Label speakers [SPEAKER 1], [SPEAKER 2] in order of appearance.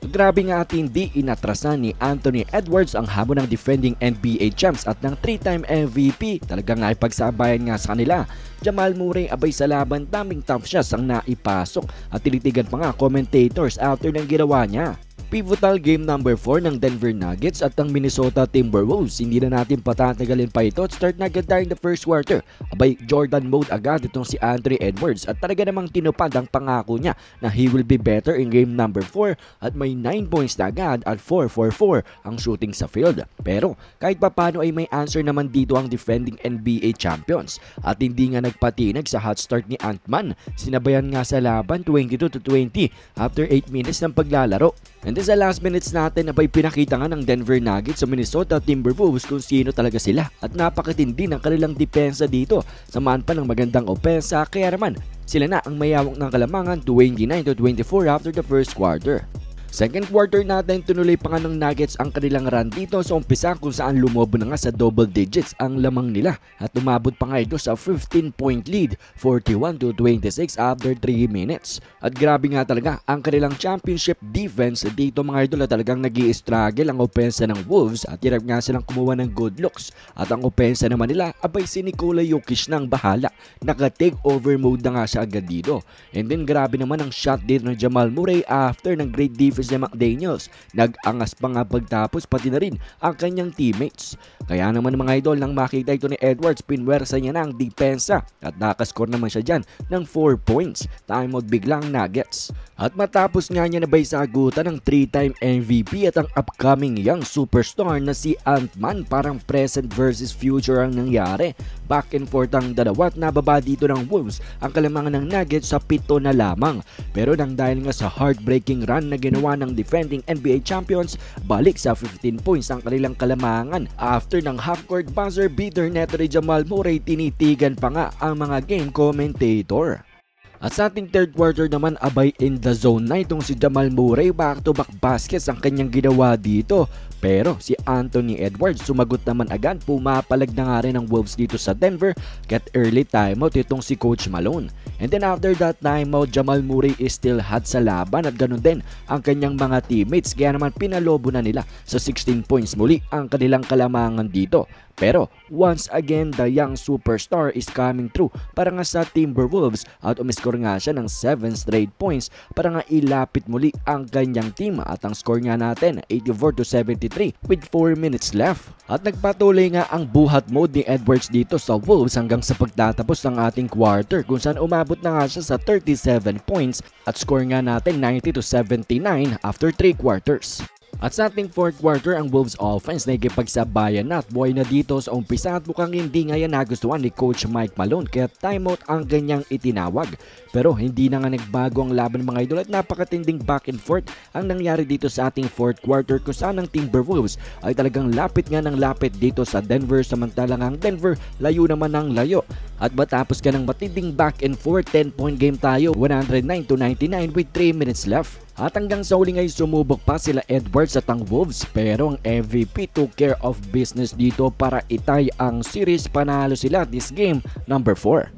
[SPEAKER 1] Grabe nga at hindi inatrasan ni Anthony Edwards ang hamon ng defending NBA champs at ng 3-time MVP. Talagang naipagsabayan nga sa kanila. Jamal Murray abay sa laban, daming tough shots ang naipasok at tinitigan pa nga commentators after ng ginawa niya. Pivotal game number 4 ng Denver Nuggets at ng Minnesota Timberwolves. Hindi na natin patatagalin pa ito at start na agad tayo in the first quarter. Abay, Jordan mode agad itong si Anthony Edwards at talaga namang tinupad ang pangako niya na he will be better in game number 4 at may 9 points na agad at 4-4-4 ang shooting sa field. Pero kahit papano ay may answer naman dito ang defending NBA champions at hindi nga nagpatinag sa hot start ni Ant-Man. Sinabayan nga sa laban 22-20 after 8 minutes ng paglalaro. And then sa last minutes natin abay pinakita nga ng Denver Nuggets sa Minnesota Timberwolves kung sino talaga sila at napakatindi ng kanilang depensa dito. Samahan pa ng magandang opensa kaya naman sila na ang mayawak ng kalamangan 29-24 after the first quarter. Second quarter natin, tinuloy pa nga ng Nuggets ang kanilang run dito sa umpisa kung saan lumobo na nga sa double digits ang lamang nila at umabot pa nga ito sa 15-point lead, 41-26 after 3 minutes. At grabe nga talaga ang kanilang championship defense dito mga idol at talagang nag-i-struggle ang opensa ng Wolves at hirap nga silang kumuha ng good looks. At ang opensa naman nila, abay si Nikola Jokic nang bahala. Naka-take over mode na nga siya agad dito. And then grabe naman ang shot dito ng Jamal Murray after ng great defense ni McDaniels. Nag-angas pa nga pagtapos pati na rin ang kanyang teammates. Kaya naman mga idol nang makita ito ni Edwards, pinwersa niya na ang depensa at nakascore naman siya dyan ng 4 points. Timeout biglang Nuggets. At matapos nga niya nabay sagutan ng 3-time MVP at ang upcoming young superstar na si Ant-Man, parang present versus future ang nangyari. Back and forth ang dalawa at nababa dito ng Wolves ang kalamangan ng Nuggets sa 7 na lamang. Pero nang dahil nga sa heartbreaking run na ginawa ng defending NBA champions, balik sa 15 points ang kanilang kalamangan. After ng half-court buzzer beater neto ni Jamal Murray, tinitigan pa nga ang mga game commentator. At sa ating third quarter naman abay in the zone na itong si Jamal Murray, back-to-back baskets ang kanyang ginawa dito. Pero si Anthony Edwards sumagot naman agad, pumapalag na nga rin ang Wolves dito sa Denver, get early timeout itong si Coach Malone. And then after that timeout, Jamal Murray is still hot sa laban at ganun din ang kanyang mga teammates. Kaya naman pinalobo na nila sa 16 points muli ang kanilang kalamangan dito. Pero once again, the young superstar is coming through para nga sa Timberwolves at umiskor nga siya ng 7 straight points para nga ilapit muli ang kanyang team at ang score nga natin 84-73 with 4 minutes left. At nagpatuloy nga ang buhat mode ni Edwards dito sa Wolves hanggang sa pagtatapos ng ating quarter kung saan umabot na nga siya sa 37 points at score nga natin 90-79 after 3 quarters. At sa ating fourth quarter, ang Wolves offense na ikipagsabayan na at buhay na dito sa umpisa at mukhang hindi nga yan nagustuhan ni Coach Mike Malone kaya timeout ang ganyang itinawag. Pero hindi na nga nagbago ang laban mga idol at napakatinding back and forth ang nangyari dito sa ating fourth quarter kung saan ang Timberwolves ay talagang lapit nga ng lapit dito sa Denver samantalang ang Denver layo naman ng layo. At matapos ka ng matinding back and forth, 10-point game tayo, 109-99 with 3 minutes left. At hanggang sa huli ay sumubok pa sila Edwards at ang Wolves pero ang MVP took care of business dito para itay ang series, panalo sila this game number 4.